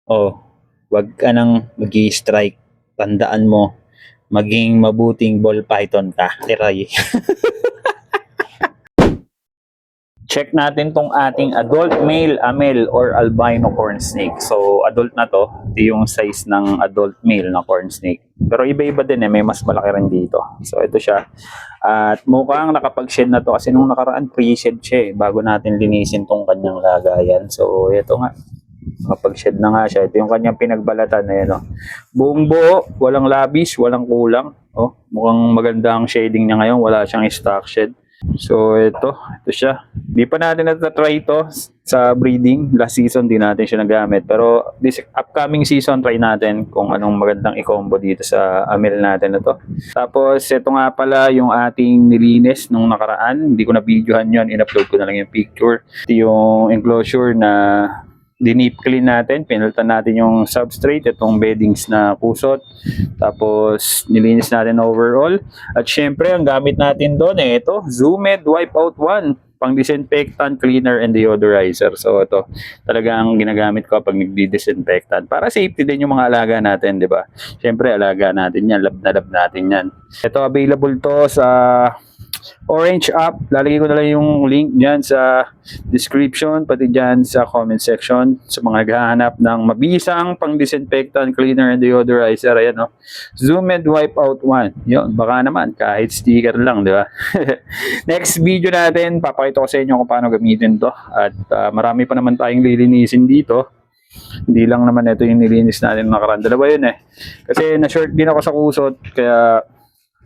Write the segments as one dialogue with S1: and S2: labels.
S1: Oh, wag ka nang mag-i-strike. Tandaan mo, maging mabuting ball python ka. Tiray. Check natin tong ating adult male amel or albino corn snake. So, adult na to. Ito yung size ng adult male na corn snake. Pero iba-iba din eh. May mas malaki rin dito. So, ito siya. At mukhang nakapag-shed na to kasi nung nakaraan pre-shed siya eh. Bago natin linisin tong kanyang lagayan. So, ito nga. Nakapag-shed na nga siya. Ito yung kanyang pinagbalatan. Ayan, oh. Buong buo, walang labis, walang kulang. Oh, mukhang maganda ang shading niya ngayon. Wala siyang stock shed. So ito siya. Di pa natin na-try ito sa breeding. Last season di natin siya nagamit. Pero this upcoming season try natin kung anong magandang i-combo dito sa amel natin na to. Tapos ito nga pala yung ating nilinis nung nakaraan. Hindi ko na videohan yon, in-upload ko na lang yung picture. Ito yung enclosure na dinip clean natin, pinalitan natin yung substrate, itong beddings na kusot, tapos nilinis natin overall. At syempre ang gamit natin doon ito, Zoomed Wipeout 1, pang disinfectant, cleaner, and deodorizer. So ito talaga ang ginagamit ko pag nagdi-disinfectant para safety din yung mga alaga natin, di ba? Syempre alaga natin yan, lab na lab natin yan. Ito available to sa Orange app. Lalagay ko na lang yung link dyan sa description, pati dyan sa comment section sa mga naghahanap ng mabisang pang disinfectant, cleaner, and deodorizer. Ayan, no? Zoomed Wipeout 1. Yun, baka naman kahit sticker lang, di ba? Next video natin, papakita ko sa inyo kung paano gamitin to. At marami pa naman tayong lilinisin dito. Hindi lang naman ito yung nilinis natin nakaraan. Dalawa yun eh. Kasi na-short din ako sa kusot, kaya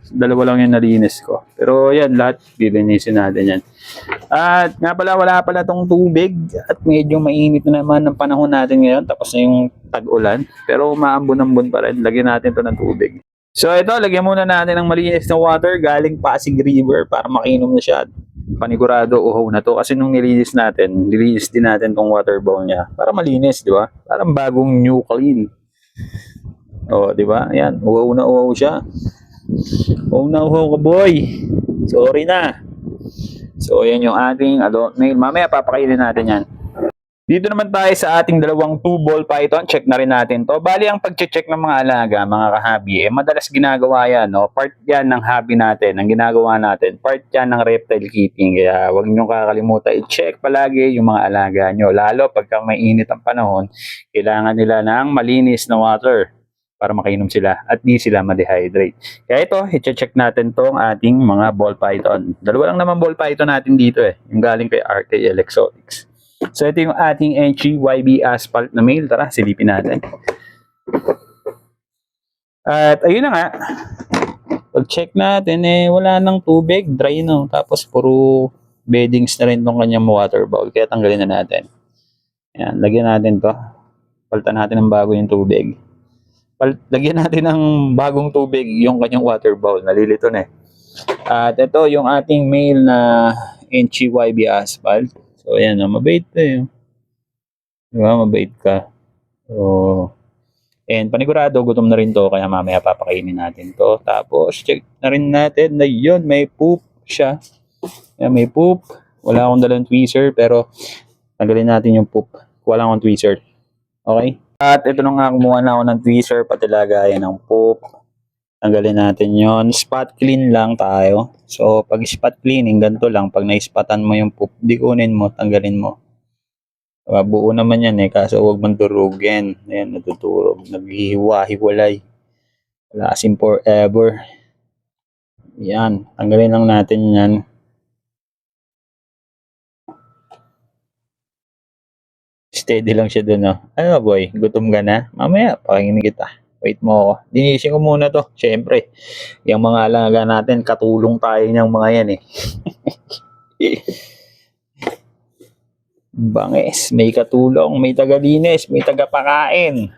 S1: dalawa lang yung nalinis ko. Pero yan, lahat lilinisin natin yan. At nga pala, wala pala tong tubig at medyo mainit na naman ang panahon natin ngayon. Tapos na yung tag-ulan. Pero maambon-ambon pa rin. Lagyan natin to ng tubig. So ito, lagyan muna natin ng malinis na water galing Pasig River para makinom na siya. Panigurado uhaw na to. Kasi nung nilinis din natin tong water bowl niya para malinis, di ba? Parang bagong new clean. O, di ba? Ayan, uhaw na uhaw siya. Oh no, ho, boy. Sorry na. So, yan yung ating adult male. Mamaya papakainin natin yan. Dito naman tayo sa ating dalawang 2-ball python. Check na rin natin to. Bali, ang pag-check ng mga alaga, mga kahabi, madalas ginagawa yan. No? Part yan ng hobby natin, ang ginagawa natin. Part yan ng reptile keeping. Kaya huwag nyo kakalimutan i-check palagi yung mga alaga nyo. Lalo pagka may init ang panahon, kailangan nila ng malinis na water para makainom sila at di sila ma-dehydrate. Kaya ito, i-check natin tong ating mga ball python. Dalawa lang naman ball python natin dito eh. Yung galing kay RKL Exotics. So ito yung ating NGYB asphalt na male. Tara, silipin natin. At ayun na nga. Pag-check natin wala nang tubig, dry no. Tapos puro beddings na rin tong kanyang water bowl. Kaya tanggalin na natin. Ayan, lagyan natin to. Palitan natin ng bago yung tubig. Lagyan natin ng bagong tubig yung kanyang water bowl. Nalilito na eh. At ito yung ating male na NGYB asphalt. So ayan, mabait eh. Diba, mabait ka. So, and panigurado, gutom na rin to. Kaya mamaya papakainin natin to. Tapos check na rin natin na yun, may poop siya. Ayan, may poop. Wala akong dalang tweezer pero tanggalin natin yung poop. Wala akong tweezer. Okay? At ito na nga, kumuha na ako ng tweezer, pati lagayan ng poop. Tanggalin natin yon. Spot clean lang tayo. So, pag spot cleaning, ganito lang. Pag na-spatan mo yung poop, di kunin mo, tanggalin mo. Buo naman yan eh, kaso huwag mong durugin. Ayan, natuturog. Naghihiwa-hiwalay. Wala kasing forever. Yan, tanggalin lang natin yan. Steady lang siya dun, no? Ano boy, gutom ka na? Mamaya, pakinggan kita. Wait mo ako. Dinisin ko muna to. Siyempre, yung mga alaga natin, katulong tayo niyang mga yan eh. Bangis, may katulong, may tagalinis, may tagapakain.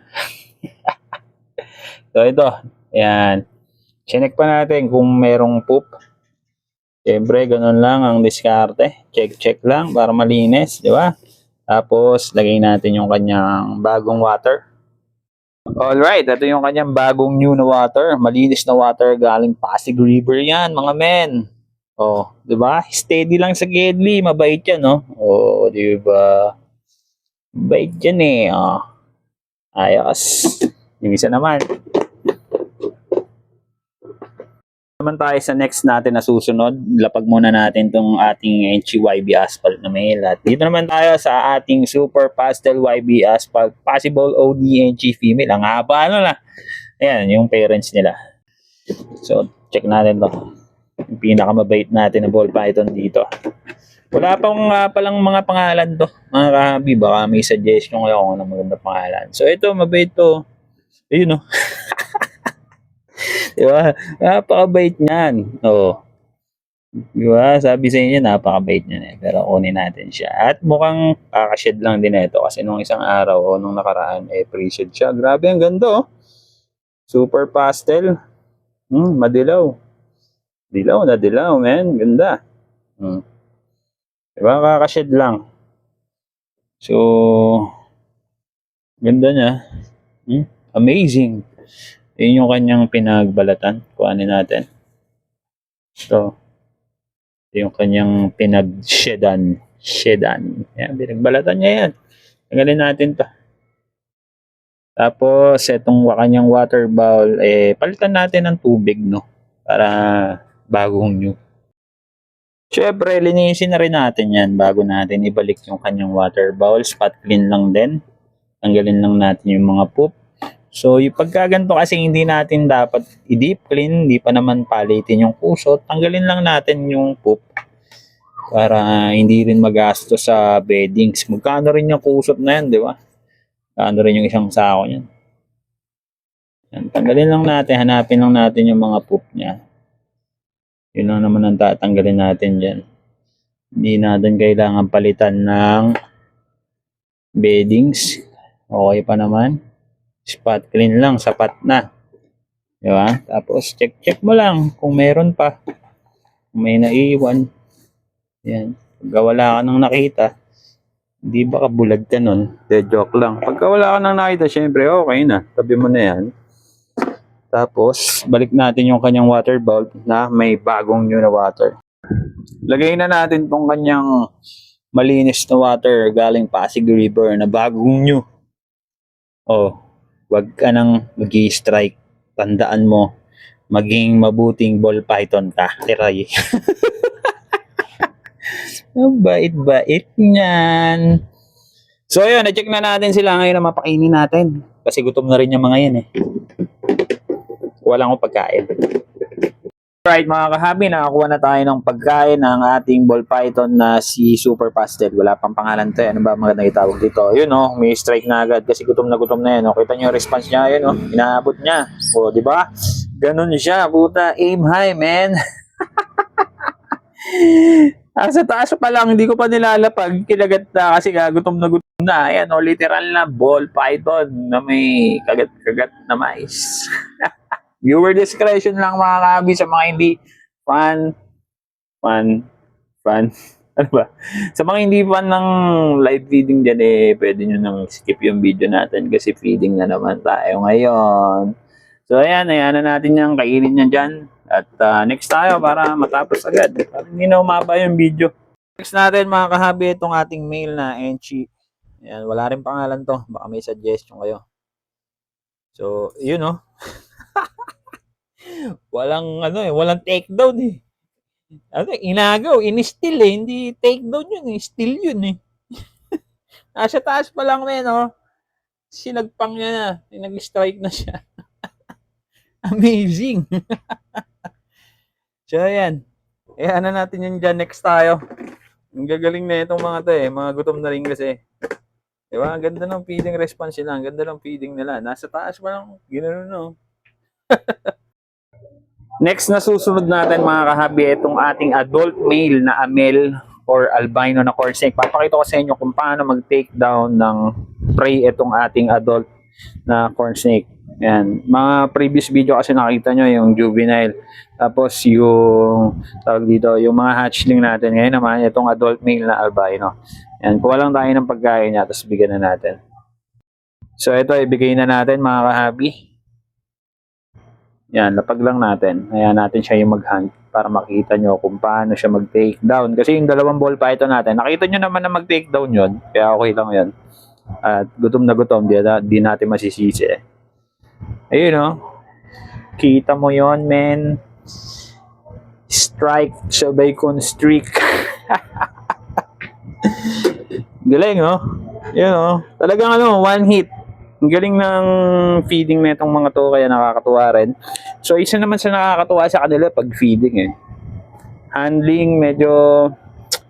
S1: So ito, yan. Chinek pa natin kung merong poop. Siyempre, ganun lang ang diskarte. Check lang para malinis, di ba? Tapos, lagay natin yung kanyang bagong water. Alright, ito yung kanyang bagong new na water. Malinis na water galing Pasig River yan, mga men. Oh, di ba? Steady lang sa Gedli, mabait yan, no? Oh, di ba? Mabait yan eh, oh. Ayos. Yung isa naman. Naman tayo sa next natin na susunod. Lapag muna natin tong ating NC YB Asphalt na male. At dito naman tayo sa ating Super Pastel YB Asphalt Possible OD NC female. Ang haba ano na. Ayan, yung parents nila. So, check natin to. Yung pinakamabait natin na ball python dito. Wala pang palang mga pangalan to. Mga kahabi, baka may suggestion kayo kung anong maganda pangalan. So, ito, mabait to. Ayun, no? Diba? Napakabait niyan. Oo. Diba? Sabi sa inyo, napakabait niyan eh. Pero kunin natin siya. At mukhang kakashed lang din ito. Kasi nung isang araw o nung nakaraan, pre-shed siya. Grabe, ang ganda oh. Super pastel. Madilaw. Dilaw na dilaw, man. Ganda. Diba? Kakashed lang. So, ganda niya. Amazing. Yun yung kanyang pinagbalatan. Kuhanin natin. So, yung kanyang pinag-shedan. Yan, pinagbalatan niya yan. Tagalin natin to. Tapos, itong kanyang water bowl, palitan natin ng tubig, no? Para bagong new. Siyempre, linisin na rin natin yan bago natin ibalik yung kanyang water bowl. Spot clean lang din. Tanggalin lang natin yung mga poop. So, yung pagkaganto kasi hindi natin dapat i-deep clean, hindi pa naman palitin yung kusot. Tanggalin lang natin yung poop para hindi rin magasto sa beddings. Magkano rin yung kusot na yan, di ba? Magkano rin yung isang sako niyan. Yan, tanggalin lang natin, hanapin lang natin yung mga poop niya. Yun lang naman ang tatanggalin natin dyan. Hindi natin kailangan palitan ng beddings. Okay pa naman. Spot clean lang, sapat na. Di ba? Tapos check mo lang kung meron pa. Kung may naiwan. Yan. Pagka wala ka nang nakita, hindi ba kabulag ka nun? De joke lang. Pagka wala ka nang nakita, syempre okay na. Tabi mo na yan. Tapos, balik natin yung kanyang water bulb na may bagong new na water. Lagay na natin tong kanyang malinis na water galing Pasig River na bagong new. Oh. Huwag ka nang mag-i-strike. Tandaan mo, maging mabuting ball python ka. Tiray. Ang bait-bait niyan. So, ayun, na-check na natin sila ngayon na mapakainin natin. Kasi gutom na rin yung mga yan eh. Wala akong pagkain. Alright mga kahabi, nakakuha na tayo ng pagkain ng ating ball python na si Super Pastel. Wala pang pangalan to. Ano ba magandang itawag dito? Yun oh, may strike na agad kasi gutom na yan. Oh. Kita nyo yung response niya, yun oh, inaabot niya. O, di ba? Ganun siya, puta, aim high, man. Sa taas pa lang, hindi ko pa nilalapag. Kilagat na kasi gutom na. Ayan oh, literal na ball python na may kagat-kagat na mais. Viewer discretion lang mga kabi sa mga hindi fan. Ano ba? Sa mga hindi fan ng live feeding dyan pwede nyo nang skip yung video natin kasi feeding na naman tayo ngayon. So ayan na natin yung kainin niya dyan. At next tayo para matapos agad. Para hindi na umaba yung video. Next natin mga kahabi itong ating male na Enchi. Ayan, wala rin pangalan to. Baka may suggestion kayo. So, yun oh. Walang takedown eh. Inagaw, in-steal eh. Hindi takedown yun eh. Steal yun eh. Nasa taas pa lang men, oh. Sinagpang niya na. Nag-strike na siya. Amazing. So, ayan. Ano natin yun dyan. Next tayo. Ang gagaling na itong mga to eh. Mga gutom na rin kasi. Diba? Ang ganda ng feeding response nila. Ang ganda ng feeding nila. Nasa taas pa lang. Ganoon no. Next na susunod natin mga kahabi, itong ating adult male na amel or albino na corn snake. Papakita ko sa inyo kung paano mag-take down ng prey itong ating adult na corn snake. Yan. Mga previous video kasi nakita nyo yung juvenile. Tapos yung tawag dito, yung mga hatchling natin. Ngayon naman itong adult male na albino. Yan. Kuha lang tayo ng pagkain niya tapos bigyan na natin. So ito ibigay na natin mga kahabi. Yan, lapag lang natin. Ayan natin siya yung mag-hunt para makita nyo kung paano siya mag-take down. Kasi yung dalawang ball python natin, nakita nyo naman na mag-take down yun. Kaya okay lang yan. At gutom na gutom, di natin masisisi. Ayun oh. Kita mo yon men. Strike sa bacon streak. Galing oh. Yun oh. Talagang one hit. Ang galing ng feeding na itong mga to, kaya nakakatuwa rin. So isa naman sa nakakatuwa sa kanila pag feeding eh. Handling, medyo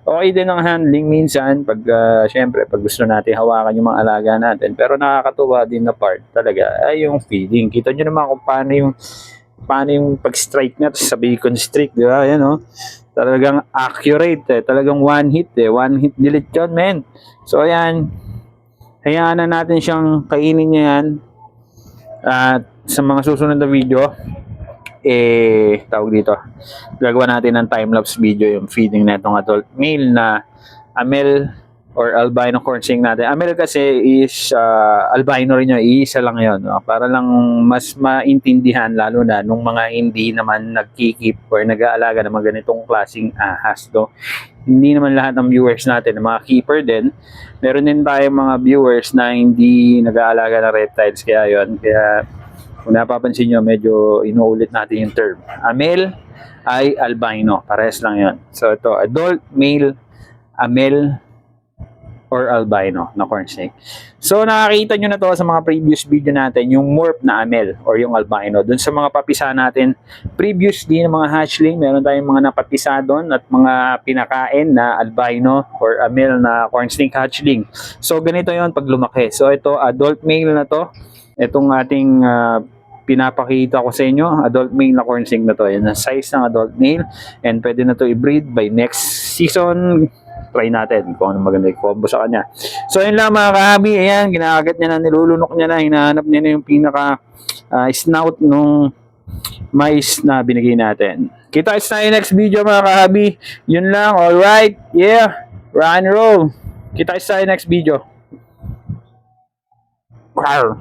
S1: okay din ang handling minsan pag syempre pag gusto natin hawakan yung mga alaga natin. Pero nakakatuwa din na part talaga ay yung feeding. Kita nyo naman kung paano yung pag-strike na sa bacon streak, di ba? Yan oh. Talagang accurate eh. Talagang one hit eh. One hit delete yun, men. So ayan. Hayaan na natin siyang kainin niya yan. At sa mga susunod na video, tawag dito, gagawa natin ng time-lapse video yung feeding na itong adult male na Amel or albino corn snake natin. Amel kasi is albino rin yun, iisa lang yun. No? Para lang mas maintindihan lalo na nung mga hindi naman nagkikip or nag-aalaga ng mga ganitong klaseng ahas. No? Hindi naman lahat ng viewers natin, mga keeper din. Meron din tayong mga viewers na hindi nag-aalaga ng reptiles. Kaya yun, kaya kung napapansin nyo, medyo inuulit natin yung term. Amel ay albino. Parehas lang yun. So ito, adult male Amel or albino na corn snake. So nakakita nyo na to sa mga previous video natin, yung morph na Amel or yung albino. Doon sa mga papisa natin, previously ng mga hatchling, meron tayong mga napapisa doon at mga pinakain na albino or Amel na corn snake hatchling. So ganito yon pag lumaki. So ito, adult male na to. Itong ating pinapakita ko sa inyo, adult male na corn snake na to. Yan ang size ng adult male and pwede na to i-breed by next season. Try natin kung ano maganda yung combo sa kanya. So yun lang mga kahabi, ayan, ginakagat niya na, nilulunok niya na, hinahanap niya na yung pinaka snout nung mais na binigay natin. Kita sa next video mga kahabi. Yun lang, alright, yeah, rock and roll. Kita sa next video. Wow.